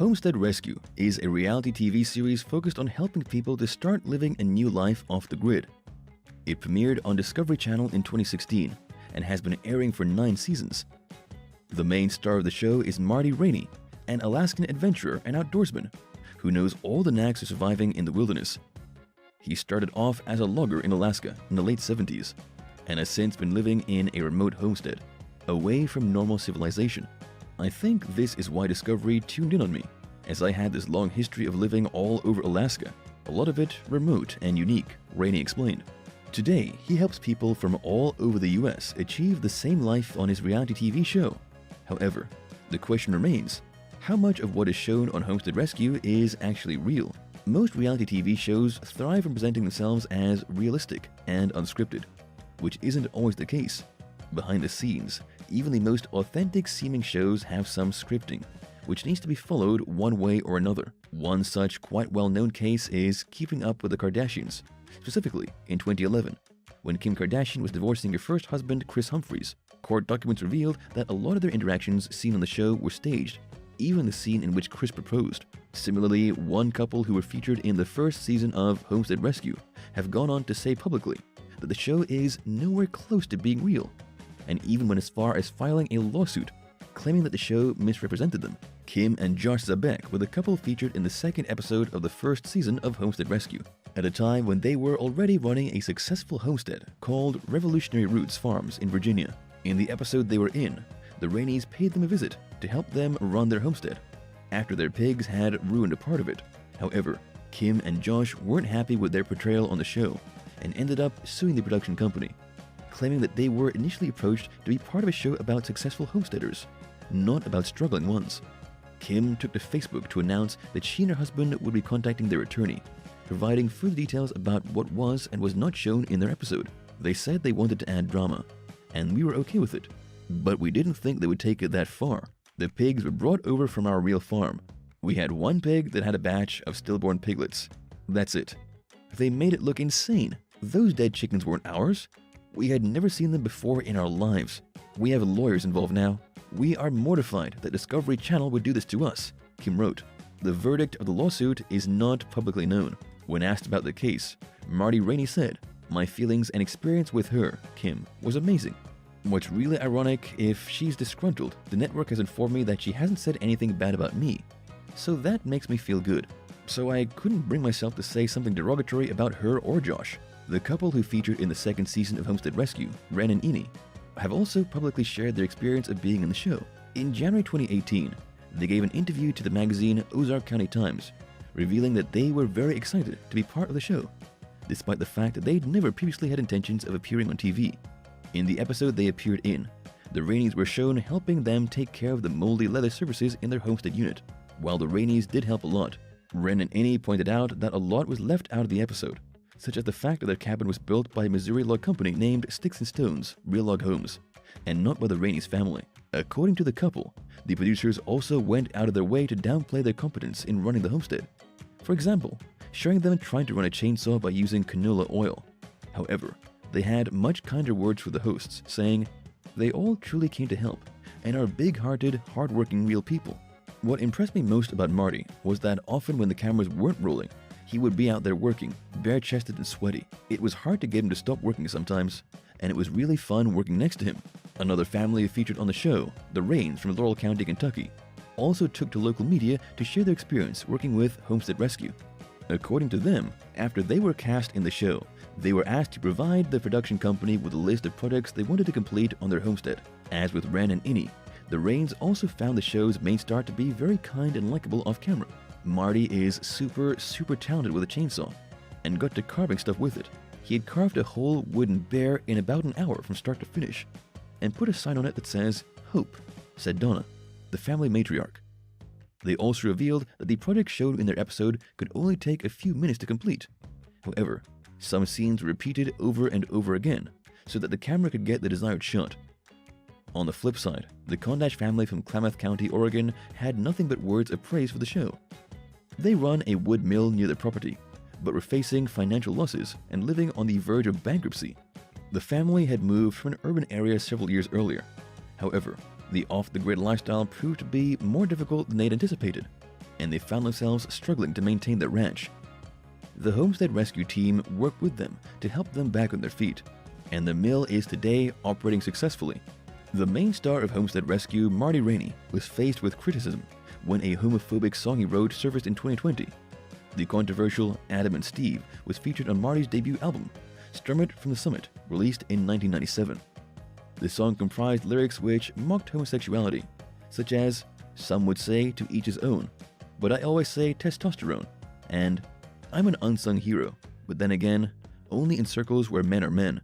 Homestead Rescue is a reality TV series focused on helping people to start living a new life off the grid. It premiered on Discovery Channel in 2016 and has been airing for 9 seasons. The main star of the show is Marty Raney, an Alaskan adventurer and outdoorsman who knows all the knacks of surviving in the wilderness. He started off as a logger in Alaska in the late 70s and has since been living in a remote homestead, away from normal civilization. I think this is why Discovery tuned in on me, as I had this long history of living all over Alaska, a lot of it remote and unique, Raney explained. Today, he helps people from all over the US achieve the same life on his reality TV show. However, the question remains, how much of what is shown on Homestead Rescue is actually real? Most reality TV shows thrive in presenting themselves as realistic and unscripted, which isn't always the case. Behind the scenes, even the most authentic-seeming shows have some scripting, which needs to be followed one way or another. One such quite well-known case is Keeping Up with the Kardashians, specifically in 2011, when Kim Kardashian was divorcing her first husband, Kris Humphries. Court documents revealed that a lot of their interactions seen on the show were staged, even the scene in which Kris proposed. Similarly, one couple who were featured in the first season of Homestead Rescue have gone on to say publicly that the show is nowhere close to being real, and even went as far as filing a lawsuit claiming that the show misrepresented them. Kim and Josh Zabek were the couple featured in the second episode of the first season of Homestead Rescue, at a time when they were already running a successful homestead called Revolutionary Roots Farms in Virginia. In the episode they were in, the Raneys paid them a visit to help them run their homestead, after their pigs had ruined a part of it. However, Kim and Josh weren't happy with their portrayal on the show and ended up suing the production company, claiming that they were initially approached to be part of a show about successful homesteaders, not about struggling ones. Kim took to Facebook to announce that she and her husband would be contacting their attorney, providing further details about what was and was not shown in their episode. They said they wanted to add drama, and we were okay with it, but we didn't think they would take it that far. The pigs were brought over from our real farm. We had one pig that had a batch of stillborn piglets. That's it. They made it look insane. Those dead chickens weren't ours. We had never seen them before in our lives. We have lawyers involved now. We are mortified that Discovery Channel would do this to us, Kim wrote. The verdict of the lawsuit is not publicly known. When asked about the case, Marty Raines said, "My feelings and experience with her, Kim, was amazing. What's really ironic, if she's disgruntled, the network has informed me that she hasn't said anything bad about me. So that makes me feel good. So I couldn't bring myself to say something derogatory about her or Josh." The couple who featured in the second season of Homestead Rescue, Ren and Annie, have also publicly shared their experience of being in the show. In January 2018, they gave an interview to the magazine Ozark County Times, revealing that they were very excited to be part of the show, despite the fact that they'd never previously had intentions of appearing on TV. In the episode they appeared in, the Raneys were shown helping them take care of the moldy leather surfaces in their homestead unit. While the Raneys did help a lot, Ren and Annie pointed out that a lot was left out of the episode, such as the fact that their cabin was built by a Missouri log company named Sticks and Stones Real Log Homes, and not by the Raines family. According to the couple, the producers also went out of their way to downplay their competence in running the homestead. For example, showing them trying to run a chainsaw by using canola oil. However, they had much kinder words for the hosts, saying, "They all truly came to help, and are big-hearted, hard-working real people." What impressed me most about Marty was that often when the cameras weren't rolling, he would be out there working, bare-chested and sweaty. It was hard to get him to stop working sometimes, and it was really fun working next to him. Another family featured on the show, the Raines from Laurel County, Kentucky, also took to local media to share their experience working with Homestead Rescue. According to them, after they were cast in the show, they were asked to provide the production company with a list of projects they wanted to complete on their homestead. As with Ren and Annie, the Raines also found the show's main star to be very kind and likable off-camera. Marty is super talented with a chainsaw, and got to carving stuff with it. He had carved a whole wooden bear in about an hour from start to finish, and put a sign on it that says, "Hope," said Donna, the family matriarch. They also revealed that the project shown in their episode could only take a few minutes to complete. However, some scenes were repeated over and over again, so that the camera could get the desired shot. On the flip side, the Kondash family from Klamath County, Oregon had nothing but words of praise for the show. They run a wood mill near their property, but were facing financial losses and living on the verge of bankruptcy. The family had moved from an urban area several years earlier. However, the off-the-grid lifestyle proved to be more difficult than they'd anticipated, and they found themselves struggling to maintain their ranch. The Homestead Rescue team worked with them to help them back on their feet, and the mill is today operating successfully. The main star of Homestead Rescue, Marty Raney, was faced with criticism when a homophobic song he wrote surfaced in 2020. The controversial Adam and Steve was featured on Marty's debut album, Strum It from the Summit, released in 1997. The song comprised lyrics which mocked homosexuality, such as, "Some would say to each his own, but I always say testosterone," and "I'm an unsung hero, but then again, only in circles where men are men."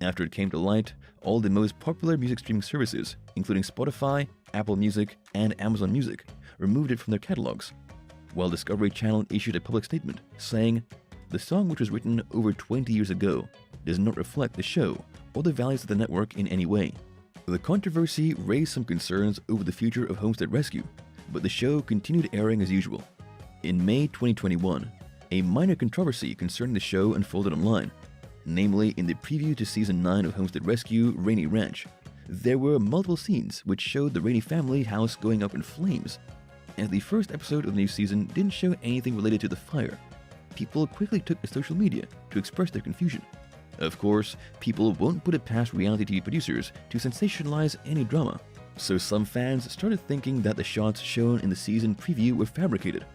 After it came to light, all the most popular music streaming services, including Spotify, Apple Music, and Amazon Music, removed it from their catalogs, while Discovery Channel issued a public statement saying, "The song, which was written over 20 years ago, does not reflect the show or the values of the network in any way." The controversy raised some concerns over the future of Homestead Rescue, but the show continued airing as usual. In May 2021, a minor controversy concerning the show unfolded online. Namely, in the preview to Season 9 of Homestead Rescue, Rainey Ranch, there were multiple scenes which showed the Rainey family house going up in flames. As the first episode of the new season didn't show anything related to the fire, people quickly took to social media to express their confusion. Of course, people won't put it past reality TV producers to sensationalize any drama, so some fans started thinking that the shots shown in the season preview were fabricated.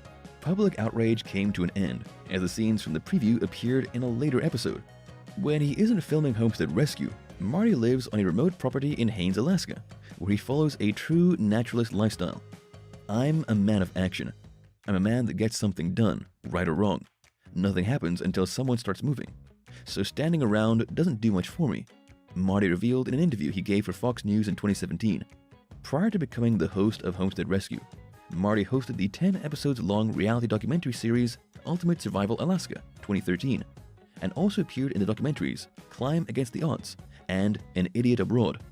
Public outrage came to an end as the scenes from the preview appeared in a later episode. When he isn't filming Homestead Rescue, Marty lives on a remote property in Haines, Alaska, where he follows a true naturalist lifestyle. "I'm a man of action. I'm a man that gets something done, right or wrong. Nothing happens until someone starts moving. So standing around doesn't do much for me," Marty revealed in an interview he gave for Fox News in 2017. Prior to becoming the host of Homestead Rescue, Marty hosted the 10 episodes long reality documentary series Ultimate Survival Alaska 2013, and also appeared in the documentaries Climb Against the Odds and An Idiot Abroad.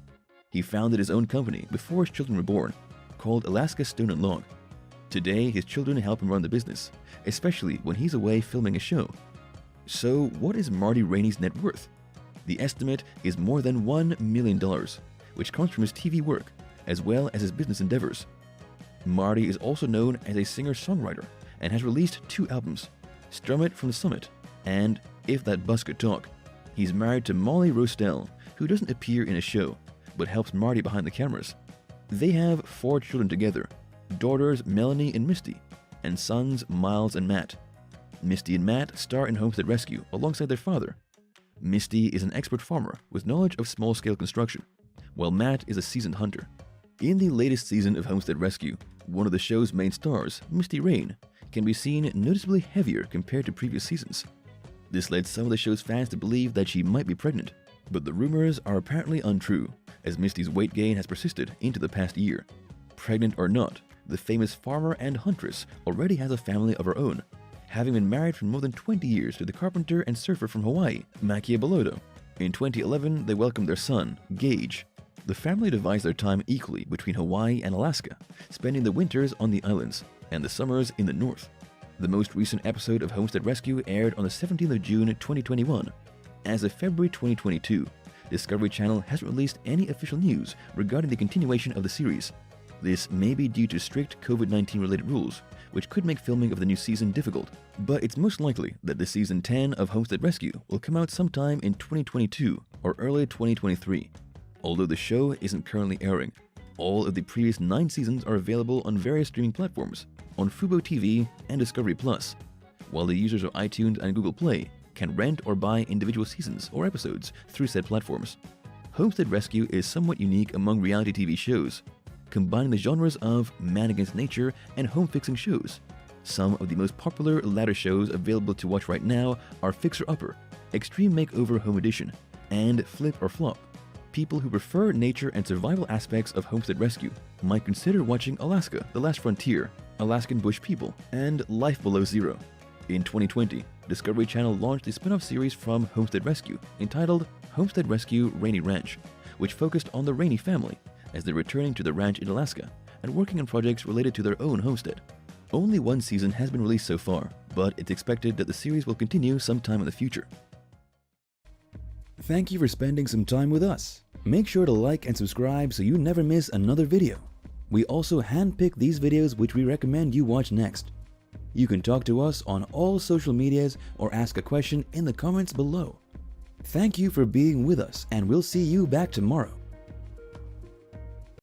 He founded his own company before his children were born, called Alaska Stone and Log. Today, his children help him run the business, especially when he's away filming a show. So what is Marty Rainey's net worth? The estimate is more than $1 million, which comes from his TV work, as well as his business endeavors. Marty is also known as a singer-songwriter and has released 2 albums, Strum It from the Summit and If That Bus Could Talk. He's married to Molly Rostel, who doesn't appear in a show, but helps Marty behind the cameras. They have 4 children together, daughters Melanie and Misty, and sons Miles and Matt. Misty and Matt star in Homestead Rescue alongside their father. Misty is an expert farmer with knowledge of small-scale construction, while Matt is a seasoned hunter. In the latest season of Homestead Rescue, one of the show's main stars, Misty Raines, can be seen noticeably heavier compared to previous seasons. This led some of the show's fans to believe that she might be pregnant, but the rumors are apparently untrue, as Misty's weight gain has persisted into the past year. Pregnant or not, the famous farmer and huntress already has a family of her own, having been married for more than 20 years to the carpenter and surfer from Hawaii, Makia Belodo. In 2011, they welcomed their son, Gage. The family divides their time equally between Hawaii and Alaska, spending the winters on the islands and the summers in the north. The most recent episode of Homestead Rescue aired on the 17th of June 2021. As of February 2022, Discovery Channel hasn't released any official news regarding the continuation of the series. This may be due to strict COVID-19 related rules, which could make filming of the new season difficult, but it's most likely that the Season 10 of Homestead Rescue will come out sometime in 2022 or early 2023. Although the show isn't currently airing, all of the previous 9 seasons are available on various streaming platforms, on Fubo TV and Discovery Plus, while the users of iTunes and Google Play can rent or buy individual seasons or episodes through said platforms. Homestead Rescue is somewhat unique among reality TV shows, combining the genres of man against nature and home-fixing shows. Some of the most popular latter shows available to watch right now are Fixer Upper, Extreme Makeover Home Edition, and Flip or Flop. People who prefer nature and survival aspects of Homestead Rescue might consider watching Alaska: The Last Frontier, Alaskan Bush People, and Life Below Zero. In 2020, Discovery Channel launched a spin-off series from Homestead Rescue entitled Homestead Rescue Rainey Ranch, which focused on the Rainey family as they're returning to the ranch in Alaska and working on projects related to their own homestead. Only 1 season has been released so far, but it's expected that the series will continue sometime in the future. Thank you for spending some time with us. Make sure to like and subscribe so you never miss another video. We also handpick these videos which we recommend you watch next. You can talk to us on all social medias or ask a question in the comments below. Thank you for being with us, and we'll see you back tomorrow.